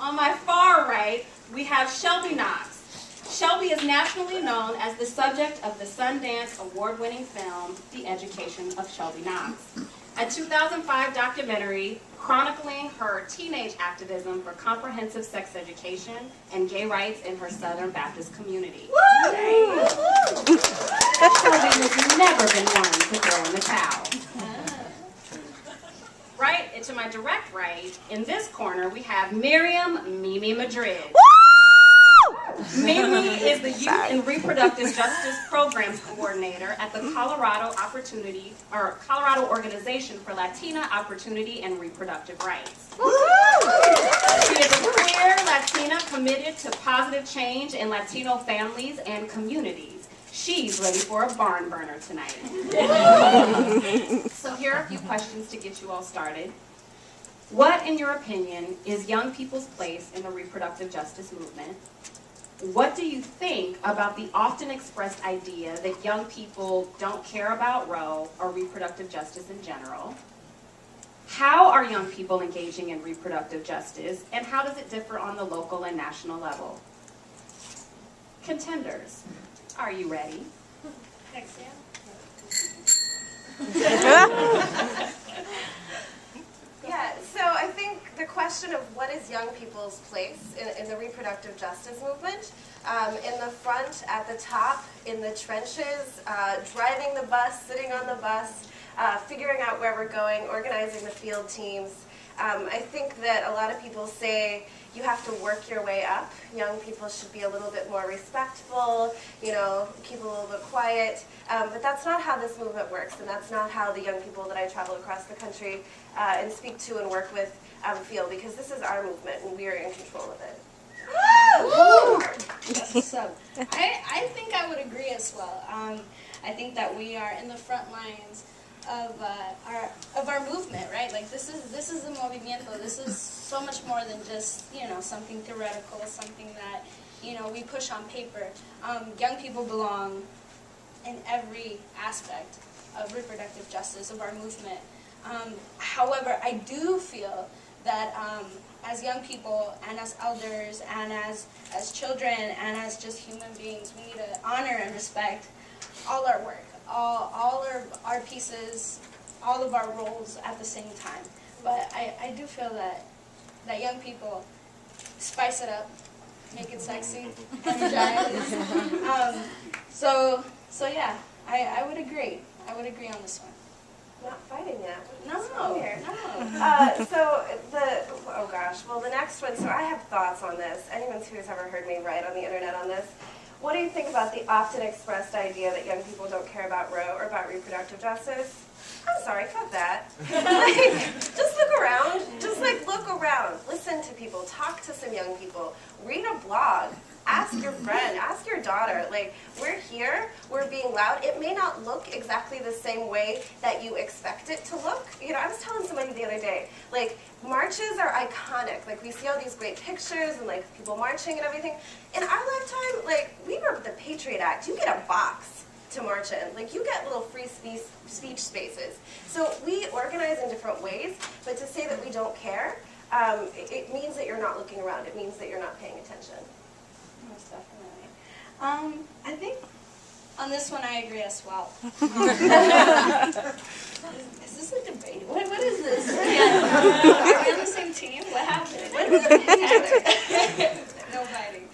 On my far right, we have Shelby Knox. Shelby is nationally known as the subject of the Sundance award-winning film, The Education of Shelby Knox, a 2005 documentary chronicling her teenage activism for comprehensive sex education and gay rights in her Southern Baptist community. Shelby has never been one to throw in the towel. Right, and to my direct right, in this corner, we have Miriam Mimi Madrid. Mimi is the Youth and Reproductive Justice Programs Coordinator at the Colorado Organization for Latina Opportunity and Reproductive Rights. She is a queer Latina committed to positive change in Latino families and communities. She's ready for a barn burner tonight. So here are a few questions to get you all started. What, in your opinion, is young people's place in the reproductive justice movement? What do you think about the often expressed idea that young people don't care about Roe or reproductive justice in general? How are young people engaging in reproductive justice, and how does it differ on the local and national level? Contenders, are you ready? Thanks, Sam. Yeah, so I think the question of what is young people's place in the reproductive justice movement, in the front, at the top, in the trenches, driving the bus, sitting on the bus, figuring out where we're going, organizing the field teams. I think that a lot of people say you have to work your way up. Young people should be a little bit more respectful, you know, keep a little bit quiet. But that's not how this movement works, and that's not how the young people that I travel across the country and speak to and work with feel, because this is our movement and we are in control of it. Woo! That's what's up. I think I would agree as well. I think that we are in the front lines of our movement, right? Like this is the movimiento. This is so much more than just, you know, something theoretical, something that, you know, we push on paper. Young people belong in every aspect of reproductive justice, of our movement. However, I do feel that as young people and as elders and as children and as just human beings, we need to honor and respect all our work, all our pieces, all of our roles at the same time. But I do feel that young people spice it up, make it sexy, energize. So yeah, I would agree. I would agree on this one. Not fighting yet. No. Oh gosh, well the next one, so I have thoughts on this. Anyone who's ever heard me write on the internet on this, what do you think about the often expressed idea that young people don't care about Roe or about reproductive justice? I'm sorry, fuck that. Just look around. Just look around. Listen to people. Talk to some young people. Read a blog. Ask your friend. Ask your daughter. We're here. We're being loud. It may not look exactly the same way that you expect it to look. You know, I was telling somebody the other day, marches are iconic. We see all these great pictures and people marching and everything. In our lifetime, we were with the Patriot Act. You get a box to march in. You get little free speech spaces. So we organize in different ways, but to say that we don't care, it means that you're not looking around. It means that you're not paying attention. Most definitely. I think on this one I agree as well. Is this a debate? What is this? Are we on the same team? What happened? No fighting.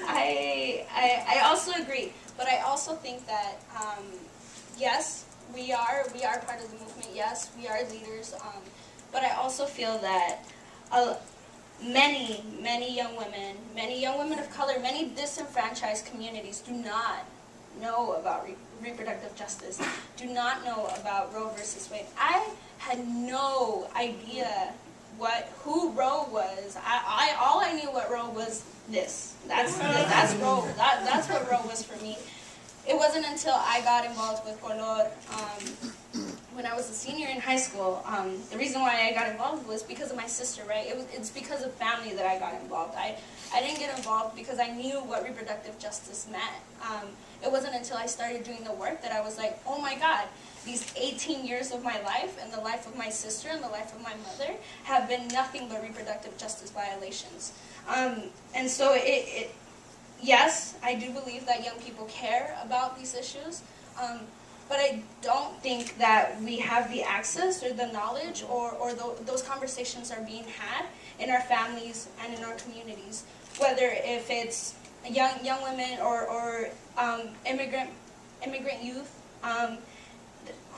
I also agree, but I also think that yes, we are part of the movement. Yes, we are leaders. But I also feel that many young women of color, many disenfranchised communities do not know about reproductive justice, do not know about Roe versus Wade. I had no idea who Roe was. All I knew what Roe was this. That's Roe. That's what Roe was for me. It wasn't until I got involved with Color, when I was a senior in high school, the reason why I got involved was because of my sister, right? It's because of family that I got involved. I didn't get involved because I knew what reproductive justice meant. It wasn't until I started doing the work that I was like, oh my God, these 18 years of my life and the life of my sister and the life of my mother have been nothing but reproductive justice violations. And so yes, I do believe that young people care about these issues, but I don't think that we have the access or the knowledge or those conversations are being had in our families and in our communities, whether if it's young women or immigrant youth.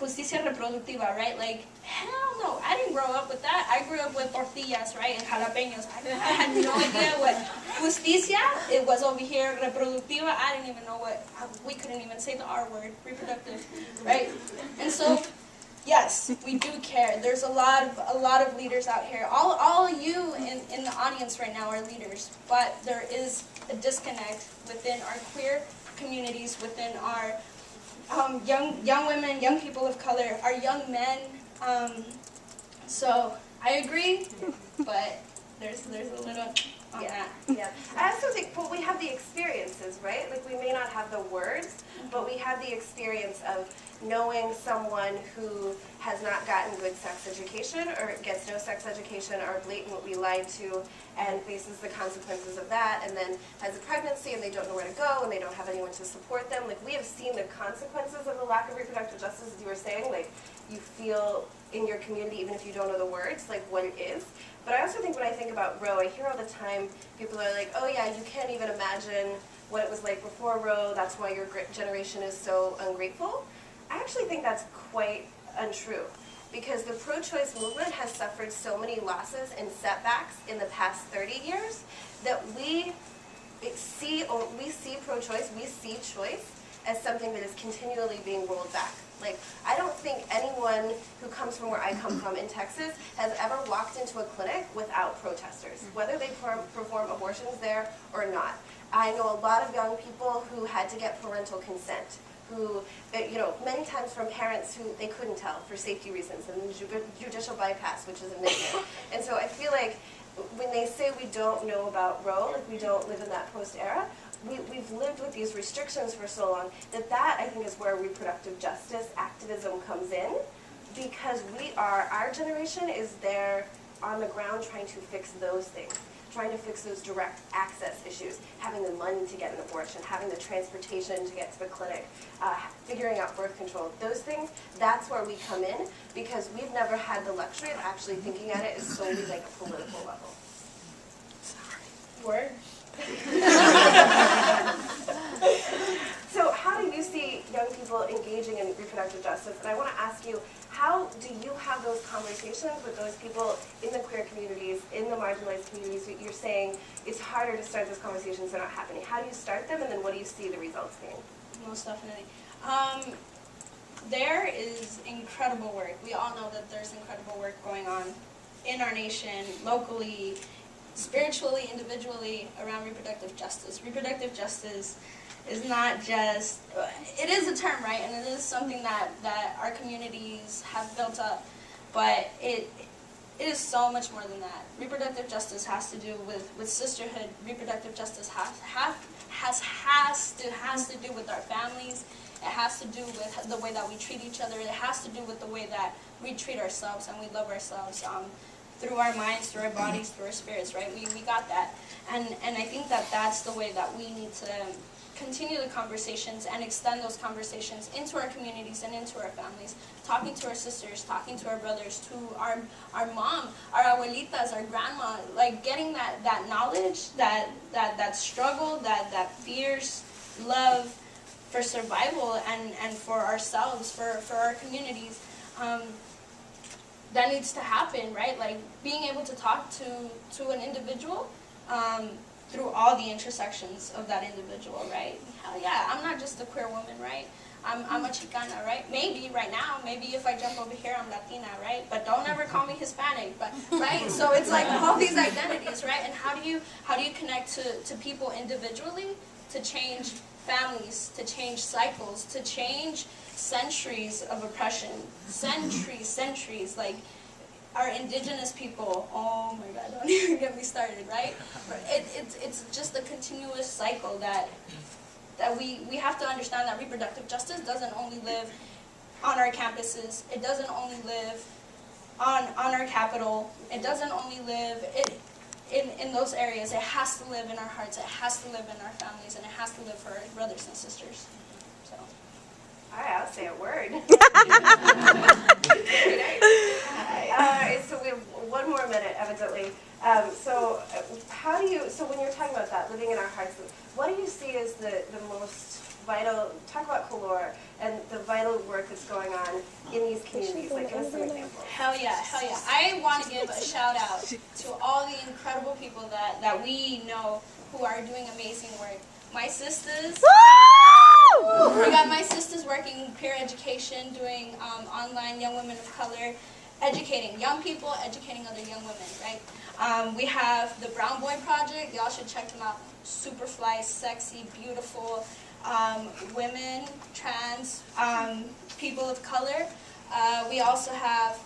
Justicia reproductiva, right? Like, hell no, I didn't grow up with that. I grew up with tortillas, right, and jalapenos. I had no idea what justicia, it was over here, reproductiva. I didn't even know what, we couldn't even say the R word, reproductive, right? And so, yes, we do care. There's a lot of leaders out here. All of you in the audience right now are leaders, but there is a disconnect within our queer communities, within our young women, young people of color, our young men. So I agree, but there's a little on that. Yeah. I also think, well, we have the experiences, right? Like, we may not have the words, but we have the experience of knowing someone who has not gotten good sex education or gets no sex education or blatantly lied to and faces the consequences of that, and then has a pregnancy and they don't know where to go and they don't have anyone to support them. Like, we have seen the consequences of the lack of reproductive justice, as you were saying. Like, you feel in your community, even if you don't know the words, like what it is. But I also think when I think about Roe, I hear all the time people are like, oh yeah, you can't even imagine what it was like before Roe, that's why your generation is so ungrateful. I actually think that's quite untrue, because the pro-choice movement has suffered so many losses and setbacks in the past 30 years that we see pro-choice, we see choice as something that is continually being rolled back. Like, I don't think anyone who comes from where I come from in Texas has ever walked into a clinic without protesters, whether they perform abortions there or not. I know a lot of young people who had to get parental consent, who, many times from parents who they couldn't tell for safety reasons, and judicial bypass, which is a nightmare. And so I feel like when they say we don't know about Roe, like we don't live in that post-era, we've lived with these restrictions for so long that I think is where reproductive justice activism comes in, because our generation is there on the ground trying to fix those things, trying to fix those direct access issues, having the money to get an abortion, having the transportation to get to the clinic, figuring out birth control, those things. That's where we come in, because we've never had the luxury of actually thinking at it as solely like a political level. Word. So how do you see young people engaging in reproductive justice? And I want to ask you, how do you have those conversations with those people in the queer communities, in the marginalized communities? You're saying it's harder to start those conversations, they're not happening. How do you start them, and then what do you see the results being? Most definitely. There is incredible work. We all know that there's incredible work going on in our nation, locally, spiritually, individually, around reproductive justice. Reproductive justice is not just, it is a term, right, and it is something that our communities have built up, but it is so much more than that. Reproductive justice has to do with sisterhood. Reproductive justice has to do with our families. It has to do with the way that we treat each other. It has to do with the way that we treat ourselves and we love ourselves. Through our minds, through our bodies, through our spirits, right? We got that. And I think that that's the way that we need to continue the conversations and extend those conversations into our communities and into our families, talking to our sisters, talking to our brothers, to our mom, our abuelitas, our grandma, like getting that knowledge, that struggle, that fierce love for survival and for ourselves, for our communities. That needs to happen, right? Like being able to talk to an individual through all the intersections of that individual, right? Hell yeah, I'm not just a queer woman, right? I'm a Chicana, right? Maybe right now, maybe if I jump over here, I'm Latina, right? But don't ever call me Hispanic, but right? So it's like all these identities, right? And how do you connect to people individually to change families, to change cycles, to change centuries of oppression. Centuries. Like, our indigenous people, oh my God, don't even get me started, right? It's just a continuous cycle that we have to understand that reproductive justice doesn't only live on our campuses. It doesn't only live on our capital. It doesn't only live in those areas. It has to live in our hearts. It has to live in our families, and it has to live for our brothers and sisters. So. All right, I'll say a word. So we have one more minute, evidently. So when you're talking about that, living in our hearts, what do you see as the most vital, talk about Color and the vital work that's going on in these communities? Like, give us some examples. Hell yeah. I want to give a shout out to all the incredible people that we know who are doing amazing work. My sisters. We got my sisters working peer education, doing online young women of color, educating young people, educating other young women, right? We have the Brown Boy Project. Y'all should check them out. Super fly, sexy, beautiful women, trans, people of color. We also have,